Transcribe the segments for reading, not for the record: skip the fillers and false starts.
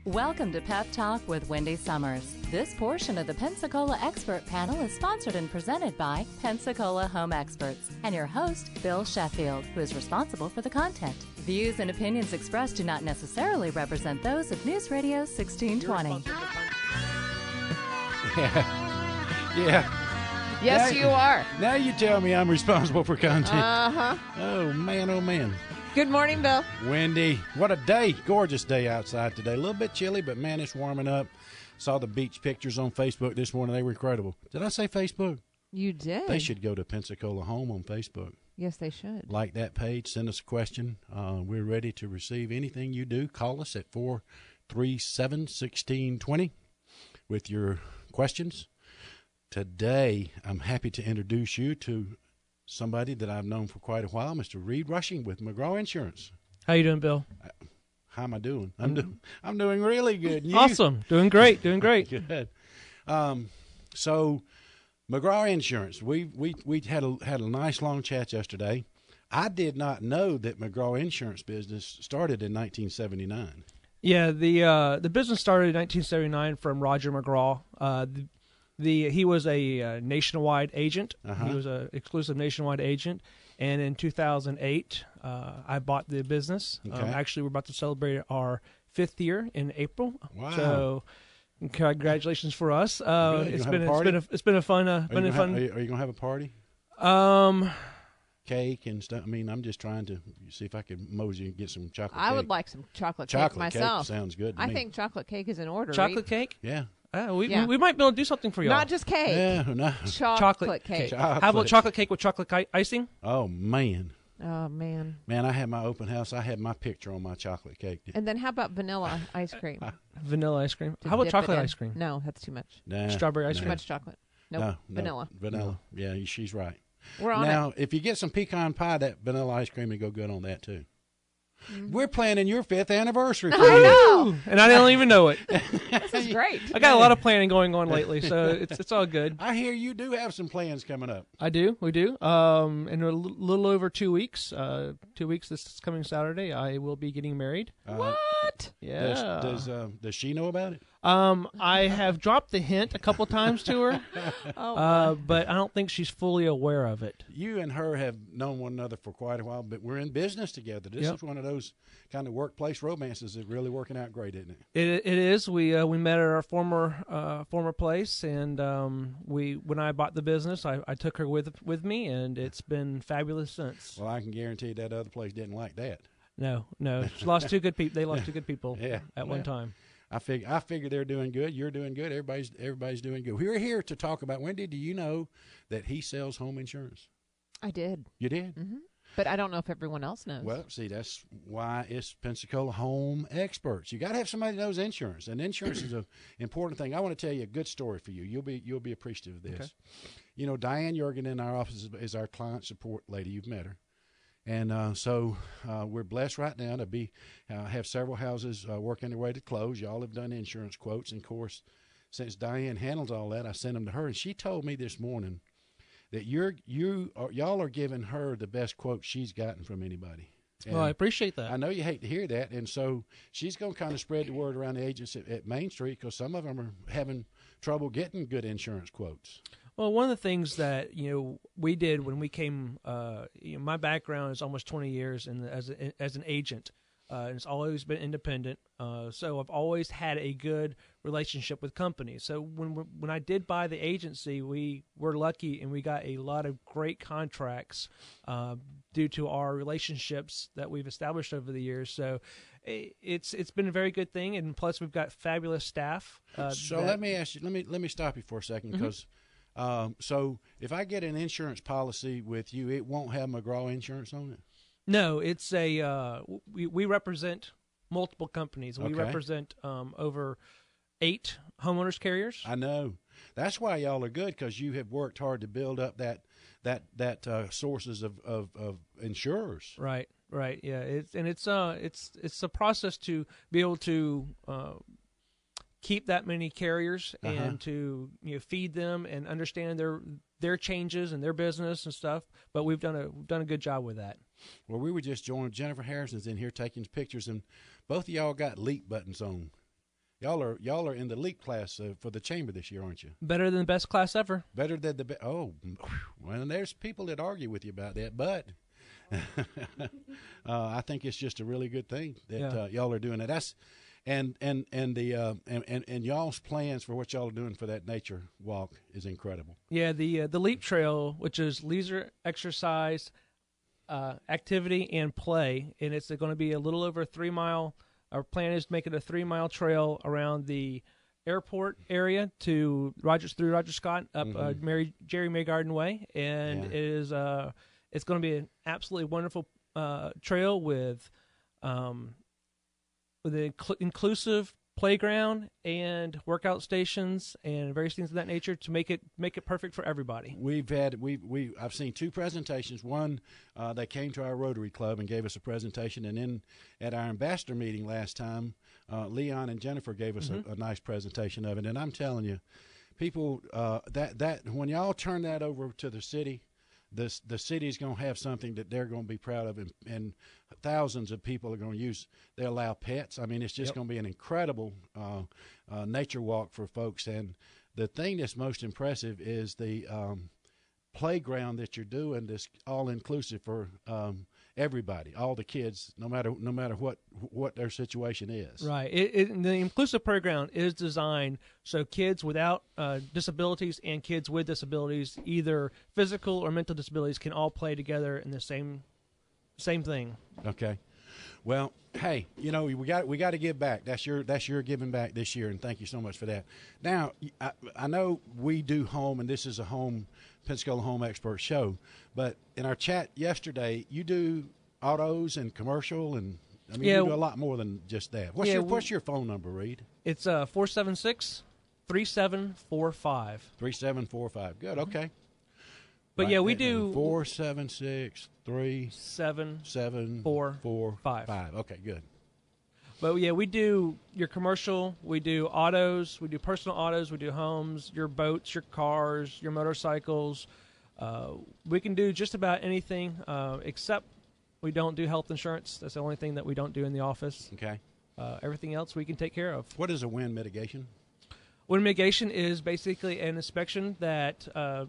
Welcome to Pep Talk with Wendy Summers. This portion of the Pensacola Expert Panel is sponsored and presented by Pensacola Home Experts and your host, Bill Sheffield, who is responsible for the content. Views and opinions expressed do not necessarily represent those of News Radio 1620. Yeah. Yes, you are. Now you tell me I'm responsible for content. Uh-huh. Oh, man, oh, man. Good morning, Bill. Wendy, what a day. Gorgeous day outside today. A little bit chilly, but, man, it's warming up. Saw the beach pictures on Facebook this morning. They were incredible. Did I say Facebook? You did. They should go to Pensacola Home on Facebook. Yes, they should. Like that page. Send us a question. We're ready to receive anything you do. Call us at 437-1620 with your questions. Today, I'm happy to introduce you to somebody that I've known for quite a while, Mr. Reid Rushing with McGraw Insurance. How you doing, Bill? How am I doing? I'm doing really good. You? Awesome. Doing great. Doing great. Good. So McGraw Insurance, we had a nice long chat yesterday. I did not know that McGraw Insurance business started in 1979. Yeah, the business started in 1979 from Roger McGraw. He was a nationwide agent. He was an exclusive nationwide agent. And in 2008, I bought the business. Okay. Actually, we're about to celebrate our 5th year in April. Wow! So, congratulations for us. It's been a fun. Are you gonna have a party? Cake and stuff. I mean, I'm just trying to see if I could mosey and get some chocolate. I cake. would like some chocolate cake Chocolate myself. cake sounds good to I me. think chocolate cake is in order. Chocolate Reid. cake? Yeah. We Yeah. might be able to do something for y'all. Not just cake. Yeah. No. Chocolate cake. How about chocolate cake with chocolate icing? Oh man. Oh, man. Man, I had my open house. I had my picture on my chocolate cake. And then how about vanilla ice cream? Vanilla ice cream. To How about dip it chocolate in? ice cream? No, that's too much. Nah, Strawberry ice Too cream? much chocolate. Nope. No, Vanilla. Vanilla. Yeah, she's right. We're on Now, it. if you get some pecan pie, that vanilla ice cream would go good on that, too. Mm-hmm. We're planning your 5th anniversary. I know. And I don't even know it. This is great. I got a lot of planning going on lately, so it's all good. I hear you do have some plans coming up. I do. We do. In a little over 2 weeks, 2 weeks this coming Saturday, I will be getting married. What? Yeah. Does she know about it? I have dropped the hint a couple times to her, but I don't think she's fully aware of it. You and her have known one another for quite a while, but we're in business together. This is one of those kind of workplace romances that's really working out great, isn't it? It is. We met at our former place, and when I bought the business, I took her with me, and it's been fabulous since. Well, I can guarantee that other place didn't like that. No, she lost two good people. They lost two good people at one Well, time. I figure they're doing good. You're doing good. Everybody's doing good. We're here to talk about, Wendy, do you know that he sells home insurance? I did. You did? Mm-hmm. But I don't know if everyone else knows. Well, see, that's why it's Pensacola Home Experts. You got to have somebody that knows insurance, and insurance is an important thing. I want to tell you a good story for you. You'll be appreciative of this. Okay. You know, Diane Jorgen in our office is our client support lady. You've met her. And so we're blessed right now to have several houses working their way to close. Y'all have done insurance quotes. And, of course, since Diane handles all that, I sent them to her. And she told me this morning that y'all are giving her the best quote she's gotten from anybody. And well, I appreciate that. I know you hate to hear that. And so she's going to kind of spread the word around the agents at Main Street because some of them are having trouble getting good insurance quotes. Well, one of the things that we did when we came, my background is almost 20 years as an agent, and it's always been independent. So I've always had a good relationship with companies. So when I did buy the agency, we were lucky and we got a lot of great contracts due to our relationships that we've established over the years. So it's been a very good thing, and plus we've got fabulous staff. Let me ask you. Let me stop you for a second because. So if I get an insurance policy with you, it won't have McGraw Insurance on it? No, it's we represent multiple companies. We represent over 8 homeowners carriers. I know. That's why y'all are good, because you have worked hard to build up that sources of insurers. Right. Yeah. It's a process to be able to keep that many carriers and to feed them and understand their changes and their business and stuff. But we've done a good job with that. Well, we were just joined. Jennifer Harrison's in here taking pictures, and both of y'all got leap buttons on. Y'all are in the leap class for the chamber this year, aren't you? Better than the best class ever. Better than well, there's people that argue with you about that, but I think it's just a really good thing that y'all are doing it. That's and y'all's plans for what y'all are doing for that nature walk is incredible. Yeah, the Leap Trail, which is leisure exercise, activity, and play, and it's going to be a little over 3 mile. Our plan is to make it a 3 mile trail around the airport area to through Roger Scott up Jerry Maygarden Way, and it is it's going to be an absolutely wonderful trail with an inclusive playground and workout stations and various things of that nature to make it perfect for everybody. I've seen 2 presentations. One, they came to our Rotary Club and gave us a presentation, and then at our ambassador meeting last time, Leon and Jennifer gave us a nice presentation of it. And I'm telling you, people, that when y'all turn that over to the city, the city's going to have something that they're going to be proud of, and thousands of people are going to use. They allow pets. I mean, it's just going to be an incredible nature walk for folks. And the thing that's most impressive is the playground that you're doing. This all inclusive for everybody, all the kids, no matter what their situation is. Right. The inclusive playground is designed so kids without disabilities and kids with disabilities, either physical or mental disabilities, can all play together in the same thing. Okay. Well, hey, we got to give back. That's your giving back this year, and thank you so much for that. Now, I know we do home, and this is a Pensacola Home Expert show, but in our chat yesterday, you do autos and commercial, and you do a lot more than just that. What's your phone number, Reid? It's 476-3745. 3745. Good. Okay. But we do 476-3745. Okay, good. But we do your commercial, we do autos, we do personal autos, we do homes, your boats, your cars, your motorcycles. We can do just about anything except we don't do health insurance. That's the only thing that we don't do in the office. Okay. Everything else we can take care of. What is a wind mitigation? Wind mitigation is basically an inspection that a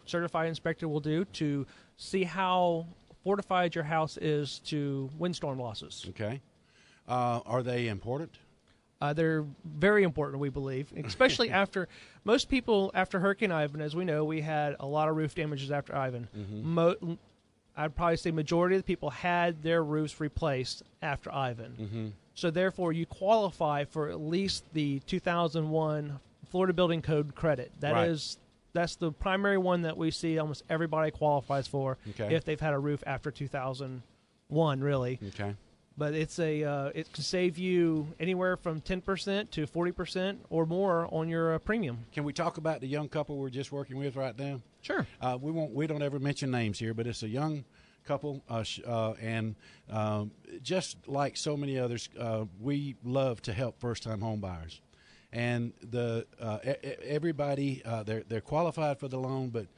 certified inspector will do to see how fortified your house is to windstorm losses. Okay. Are they important? They're very important, we believe, especially after Hurricane Ivan. As we know, we had a lot of roof damages after Ivan. Mm-hmm. I'd probably say majority of the people had their roofs replaced after Ivan. Mm-hmm. So therefore, you qualify for at least the 2001 Florida Building Code credit. That's the primary one that we see almost everybody qualifies for if they've had a roof after 2001, really. Okay. But it can save you anywhere from 10% to 40% or more on your premium. Can we talk about the young couple we're just working with right now? Sure. We don't ever mention names here, but it's a young couple, and just like so many others, we love to help first-time home buyers. And everybody, they're qualified for the loan, but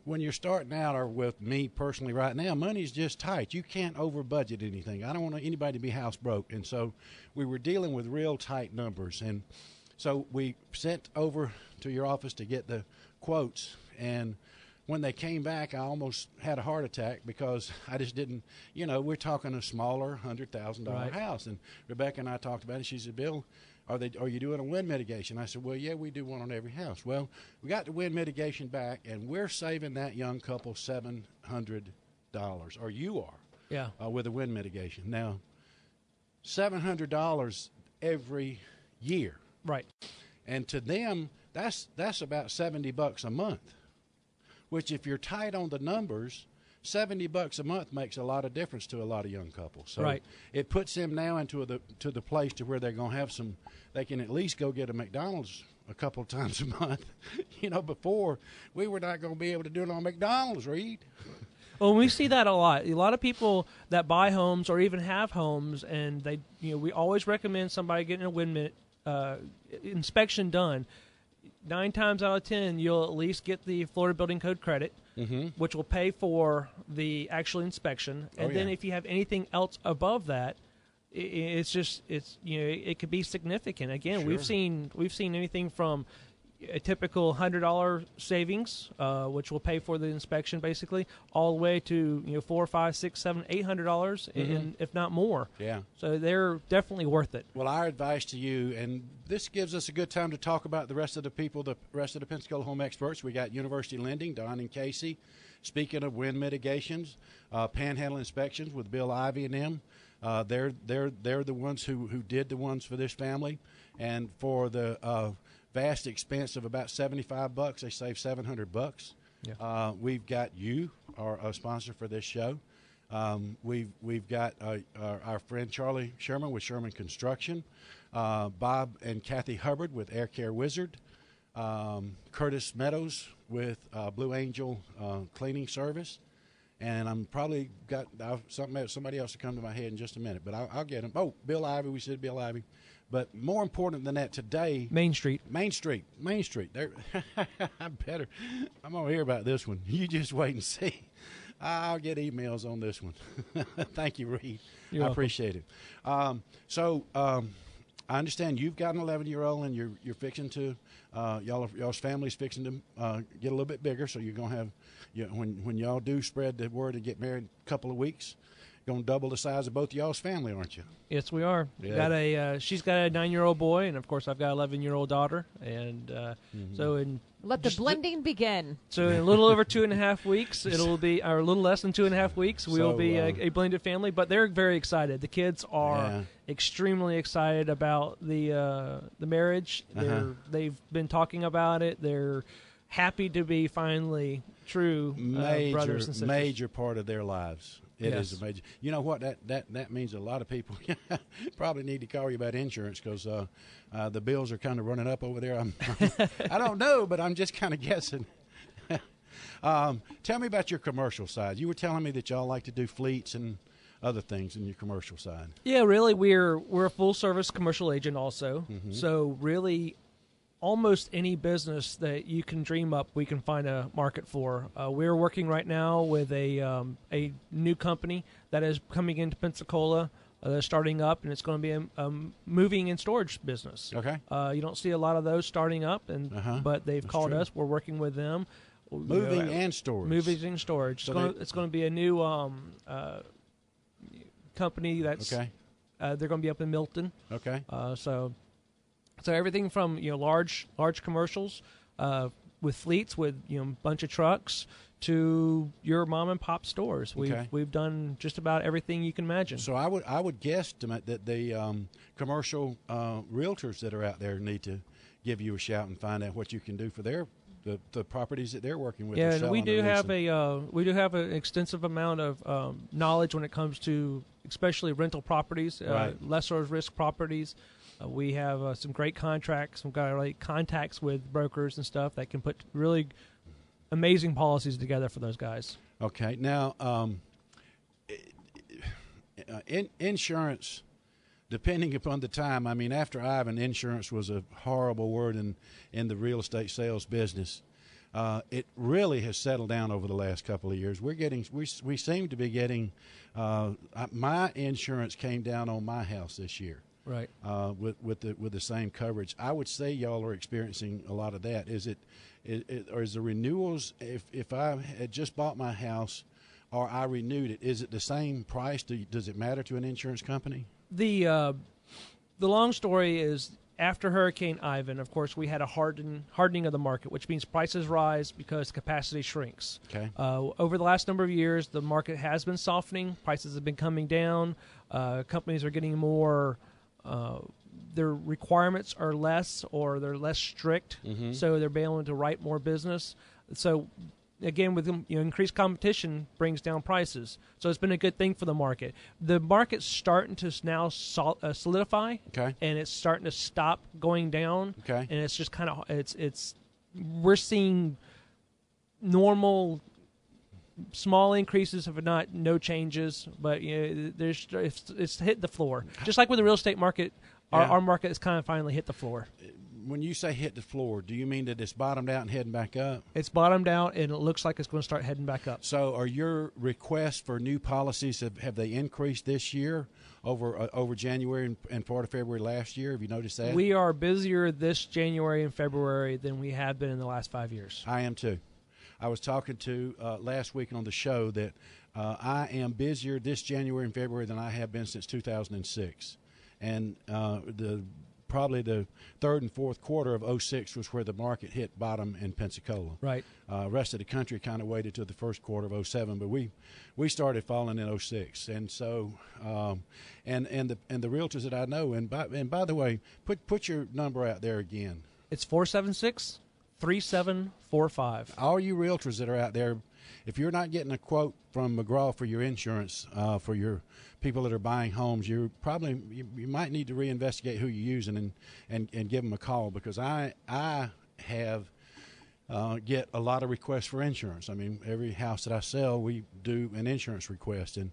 when you're starting out, or with me personally right now, money's just tight. You can't over budget anything. I don't want anybody to be house broke. And so we were dealing with real tight numbers. And so we sent over to your office to get the quotes. And when they came back, I almost had a heart attack because I just didn't, we're talking a smaller $100,000 house. And Rebecca and I talked about it. She said, Bill, are you doing a wind mitigation? I said, well, yeah, we do one on every house. Well, we got the wind mitigation back, and we're saving that young couple $700, or you are, with the wind mitigation. Now, $700 every year. Right. And to them, that's about $70 a month, which if you're tight on the numbers, $70 a month makes a lot of difference to a lot of young couples. So it puts them now into the place to where they're going to have they can at least go get a McDonald's a couple of times a month. Before we were not going to be able to do it on McDonald's, Reid. Well, we see that a lot. A lot of people that buy homes or even have homes, and we always recommend somebody getting a wind inspection done. 9 times out of 10, you'll at least get the Florida Building Code credit, which will pay for the actual inspection. And then if you have anything else above that, it's it could be significant. Again, Sure. we've seen anything from a typical $100 savings, which will pay for the inspection basically, all the way to $400, $500, $600, $700, $800, and if not more. Yeah. So they're definitely worth it. Well, our advice to you, and this gives us a good time to talk about the rest of the Pensacola home experts. We got University Lending, Don and Casey. Speaking of wind mitigations, panhandle inspections with Bill Ivy and them. They're the ones who did the ones for this family, and for the vast expense of about $75, they saved $700. Yeah. We've got you, our sponsor for this show. We've got our friend Charlie Sherman with Sherman Construction, Bob and Kathy Hubbard with Air Care Wizard, Curtis Meadows with Blue Angel Cleaning Service, and I'm probably got somebody else to come to my head in just a minute, but I'll get them. Oh, Bill Ivy, we said Bill Ivy. But more important than that, today, Main Street. There, I'm gonna hear about this one. You just wait and see. I'll get emails on this one. Thank you, Reid. You're welcome. Appreciate it. I understand you've got an 11-year-old, and you're fixing to y'all's family's fixing to get a little bit bigger. So you're gonna have when y'all do spread the word and get married in a couple of weeks, going to double the size of both y'all's family, aren't you? Yes, we are. Yeah. She's got a 9-year-old boy, and of course I've got an 11-year-old daughter, and Let the blending begin. So in a little over 2.5 weeks, it'll be, or a little less than 2.5 weeks, we'll be a blended family. But they're very excited. The kids are extremely excited about the marriage. They've been talking about it. They're happy to be finally true brothers and sisters. Major part of their lives. It Yes. is a major. You know what? That means a lot of people probably need to call you about insurance, because the bills are kind of running up over there. I don't know, but I'm just kind of guessing. Tell me about your commercial side. You were telling me that y'all like to do fleets and other things in your commercial side. Yeah, really, we're a full service commercial agent also. Mm-hmm. So really, almost any business that you can dream up, we can find a market for. We're working right now with a new company that is coming into Pensacola. They're starting up, and it's going to be a moving and storage business. Okay. You don't see a lot of those starting up, but they've That's called true. us. We're working with them. Moving and storage. Moving and storage. So it's going to be a new company that's. Okay. They're going to be up in Milton. Okay. So everything from large commercials with fleets with a bunch of trucks to your mom and pop stores. We've done just about everything you can imagine. So I would guesstimate that the commercial realtors that are out there need to give you a shout and find out what you can do for the properties that they're working with. Yeah, or and we selling do or have leasing. an extensive amount of knowledge when it comes to especially rental properties, Right. lesser risk properties. We have some great contracts. We've got contacts with brokers and stuff that can put really amazing policies together for those guys. Okay. Now, insurance, depending upon the time, I mean, after Ivan, insurance was a horrible word in the real estate sales business. It really has settled down over the last couple of years. We seem to be getting, my insurance came down on my house this year. Right. With the same coverage. I would say y'all are experiencing a lot of that. Is or is the renewals, if I had just bought my house or I renewed it, is it the same price? Does it matter to an insurance company? The long story is, after Hurricane Ivan, of course, we had a hardening of the market, which means prices rise because capacity shrinks. Okay. Over the last number of years, the market has been softening. Prices have been coming down. Companies are getting more. Their requirements are less, or they're less strict, so they're able to write more business. So, again, with increased competition brings down prices. So it's been a good thing for the market. The market's starting to now solidify, Okay. and it's starting to stop going down. Okay. And it's just kind of we're seeing normal. Small increases, if not no changes, but it's hit the floor. Just like with the real estate market, our market has kind of finally hit the floor. when you say hit the floor, do you mean that it's bottomed out and heading back up? It's bottomed out, and it looks like it's going to start heading back up. So are your requests for new policies, have they increased this year over January and part of February last year? Have you noticed that? We are busier this January and February than we have been in the last 5 years. I am too. I was talking to last week on the show that I am busier this January and February than I have been since 2006. And probably the third and fourth quarter of 06 was where the market hit bottom in Pensacola. Right. Rest of the country kind of waited till the first quarter of 07, but we started falling in 06. And so and the realtors that I know, and by the way, put your number out there again. It's 476-3745. All you realtors that are out there, if you're not getting a quote from McGraw for your insurance, for your people that are buying homes, you might need to reinvestigate who you're using and give them a call, because I have get a lot of requests for insurance. I mean, every house that I sell, we do an insurance request, and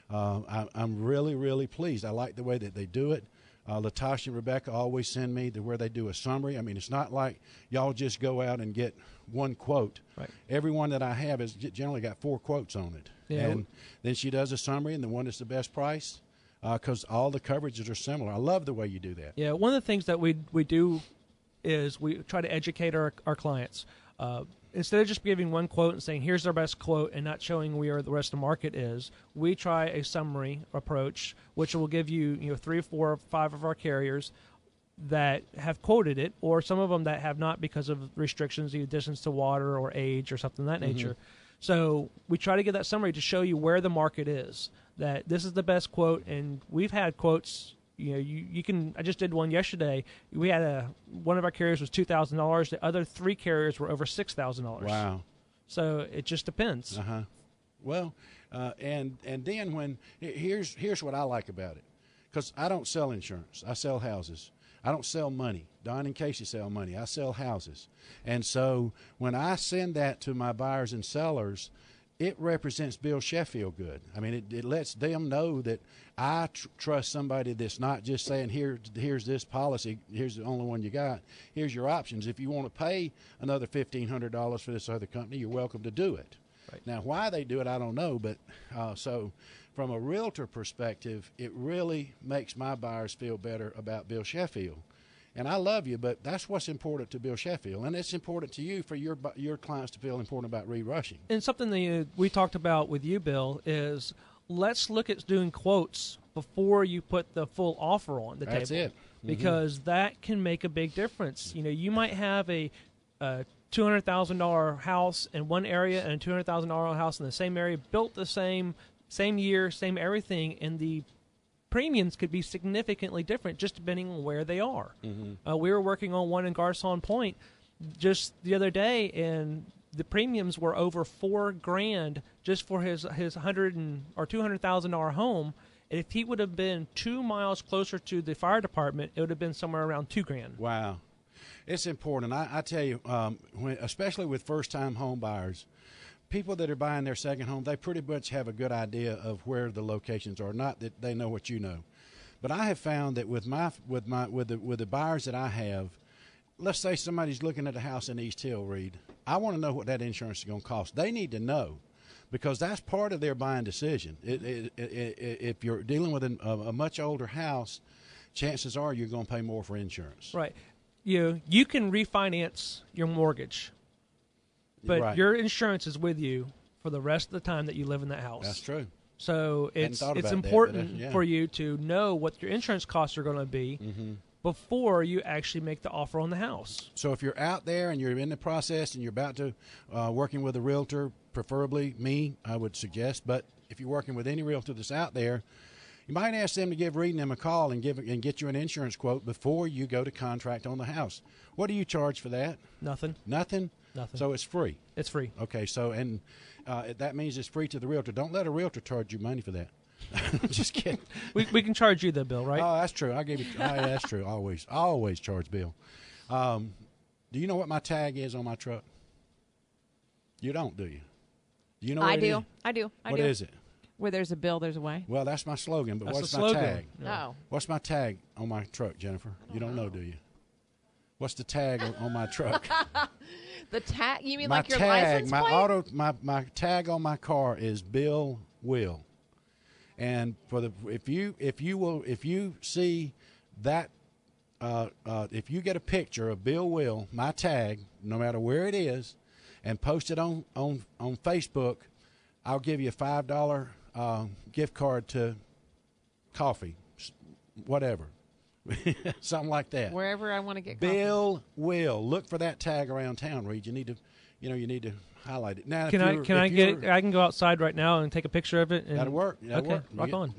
I'm really, really pleased. I like the way that they do it. Latasha and Rebecca always send me to where they do a summary. I mean, it's not like y'all just go out and get one quote. Right. Every one that I have has generally got 4 quotes on it. Yeah. And then she does a summary, and the one that's the best price, because all the coverages are similar. I love the way you do that. Yeah, one of the things that we do is we try to educate our clients. Instead of just giving one quote and saying, here's our best quote, and not showing where the rest of the market is, we try a summary approach, which will give you 3 or 4 or 5 of our carriers that have quoted it, or some of them that have not because of restrictions, either distance to water or age or something of that nature. So we try to get that summary to show you where the market is, that this is the best quote, and we've had quotes. You can. I just did one yesterday. We had one of our carriers was $2,000. The other 3 carriers were over $6,000. Wow. So it just depends. Well, and then when here's what I like about it, because I don't sell insurance. I sell houses. I don't sell money. Don and Casey sell money. I sell houses. And so when I send that to my buyers and sellers, it represents Bill Sheffield good. I mean, it lets them know that I trust somebody that's not just saying, here's this policy, here's the only one you got, here's your options. If you want to pay another $1,500 for this other company, you're welcome to do it. Right. Now, why they do it, I don't know, but so from a realtor perspective, it really makes my buyers feel better about Bill Sheffield. And I love you, but that's what's important to Bill Sheffield, and it's important to you for your clients to feel important about Reid Rushing. And something that we talked about with you, Bill, is let's look at doing quotes before you put the full offer on the table. That's it. Because that can make a big difference. You might have a $200,000 house in one area and a $200,000 house in the same area, built the same year, same everything, and the premiums could be significantly different just depending on where they are. We were working on one in Garcon Point just the other day, and the premiums were over $4,000 just for his or $200,000 home. And if he would have been 2 miles closer to the fire department, it would have been somewhere around $2,000. Wow, it's important. I tell you, especially with first-time home buyers, people that are buying their second home, they pretty much have a good idea of where the locations are. Not that they know what you know, but I have found that with the buyers that I have, let's say somebody's looking at a house in East Hill, Reid. I want to know what that insurance is going to cost. They need to know, because that's part of their buying decision. If you're dealing with a much older house, chances are you're going to pay more for insurance. Right. You can refinance your mortgage, but your insurance is with you for the rest of the time that you live in that house. That's true. So it's important for you to know what your insurance costs are going to be before you actually make the offer on the house. So if you're out there and you're in the process and you're about to working with a realtor, preferably me, I would suggest. But if you're working with any realtor that's out there, you might ask them to give Reid and them a call and get you an insurance quote before you go to contract on the house. What do you charge for that? Nothing. Nothing? Nothing. So it's free? It's free. Okay, so and that means it's free to the realtor. Don't let a realtor charge you money for that. Just kidding. We can charge you the bill, right? Oh, that's true. I gave you. That's true. Always charge Bill. Do you know what my tag is on my truck? You don't, do you? Do you know? I do. I do. What is it? Where there's a bill, there's a way. Well, that's my slogan. But That's what's the my slogan. tag? No. What's my tag on my truck, Jennifer? You don't know, do you? What's the tag on my truck? The tag? You mean My like your tag, license plate? my tag on my car is Bill Will. And if you see that, if you get a picture of Bill Will, my tag, no matter where it is, and post it on Facebook, I'll give you a $5 gift card to coffee, whatever, something like that. Wherever I want to get coffee. Bill Will. Look for that tag around town, Reid. You need to highlight it. Now, I can go outside right now and take a picture of it. And, that'll work. That'll work. Rock on.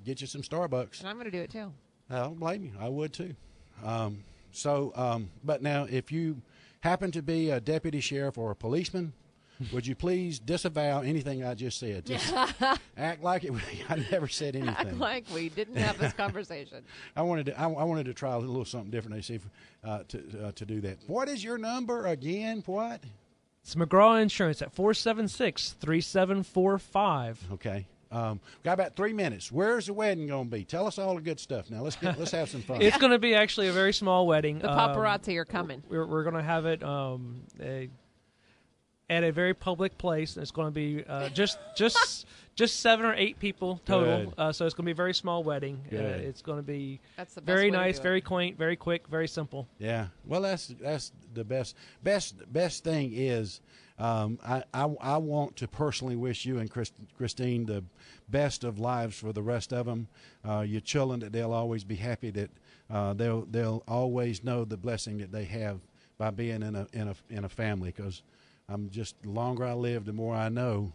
Get you some Starbucks. And I'm going to do it too. I don't blame you. I would too. But now, if you happen to be a deputy sheriff or a policeman, would you please disavow anything I just said? Just act like it. I never said anything. Act like we didn't have this conversation. I wanted to try a little something different. See if, to do that. What is your number again? What? It's McGraw Insurance at 476-3745. Okay. Got about 3 minutes. Where's the wedding going to be? Tell us all the good stuff. Now let's have some fun. It's going to be actually a very small wedding. The paparazzi are coming. We're going to have it at a very public place. It's going to be just 7 or 8 people total. So it's going to be a very small wedding. It's going to be very nice, very quaint, very quick, very simple. Yeah. Well, that's the best thing is. I want to personally wish you and Christine the best of lives for the rest of them. Your children, that they'll always be happy, that they'll always know the blessing that they have by being in a family. Because the longer I live, the more I know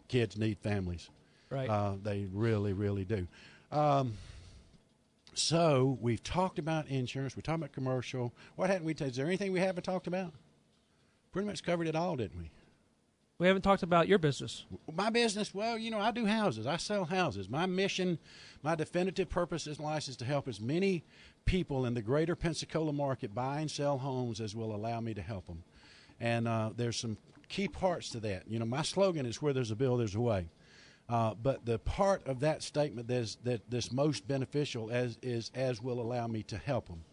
kids need families. Right. They really, really do. So we've talked about insurance. We talked about commercial. What hadn't we? Is there anything we haven't talked about? Pretty much covered it all, didn't we? We haven't talked about your business. My business, well, I do houses. I sell houses. My mission, my definitive purpose in life is to help as many people in the greater Pensacola market buy and sell homes as will allow me to help them. And there's some key parts to that. My slogan is where there's a bill, there's a way. But the part of that statement that's most beneficial is as will allow me to help them.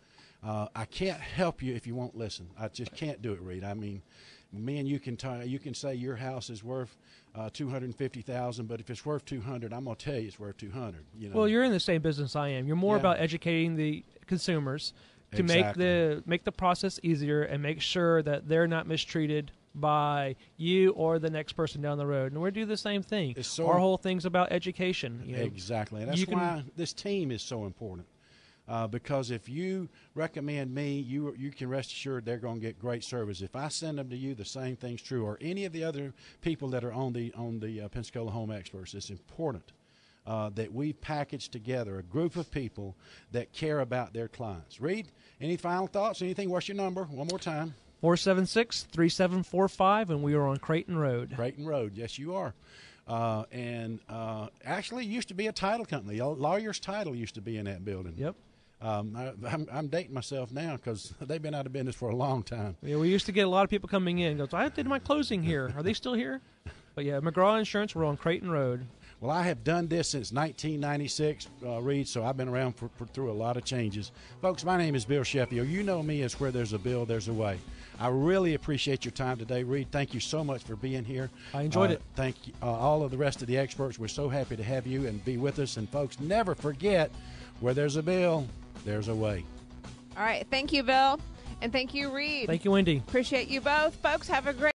I can't help you if you won't listen. I just can't do it, Reid. I mean, me and you can say your house is worth $250,000, but if it's worth $200, I'm gonna tell you it's worth $200. Well, you're in the same business I am. You're more about educating the consumers to make the process easier and make sure that they're not mistreated by you or the next person down the road. And we do the same thing. Our whole thing's about education. Exactly. And that's why this team is so important. Because if you recommend me, you can rest assured they're going to get great service. If I send them to you, the same thing's true, or any of the other people that are on the Pensacola Home Experts. It's important that we package together a group of people that care about their clients. Reid, any final thoughts? Anything? What's your number? One more time. 476-3745, and we are on Creighton Road. Creighton Road, yes, you are. Actually, used to be a title company. Lawyer's Title used to be in that building. Yep. I'm dating myself now because they've been out of business for a long time. Yeah, we used to get a lot of people coming in. Goes, I did my closing here. Are they still here? But yeah, McGraw Insurance. We're on Creighton Road. Well, I have done this since 1996, Reid, so I've been around through a lot of changes. Folks, my name is Bill Sheffield. You know me as where there's a bill, there's a way. I really appreciate your time today, Reid. Thank you so much for being here. I enjoyed it. Thank you, all of the rest of the experts. We're so happy to have you and be with us. And, folks, never forget, where there's a bill, there's a way. All right. Thank you, Bill. And thank you, Reid. Thank you, Wendy. Appreciate you both. Folks, have a great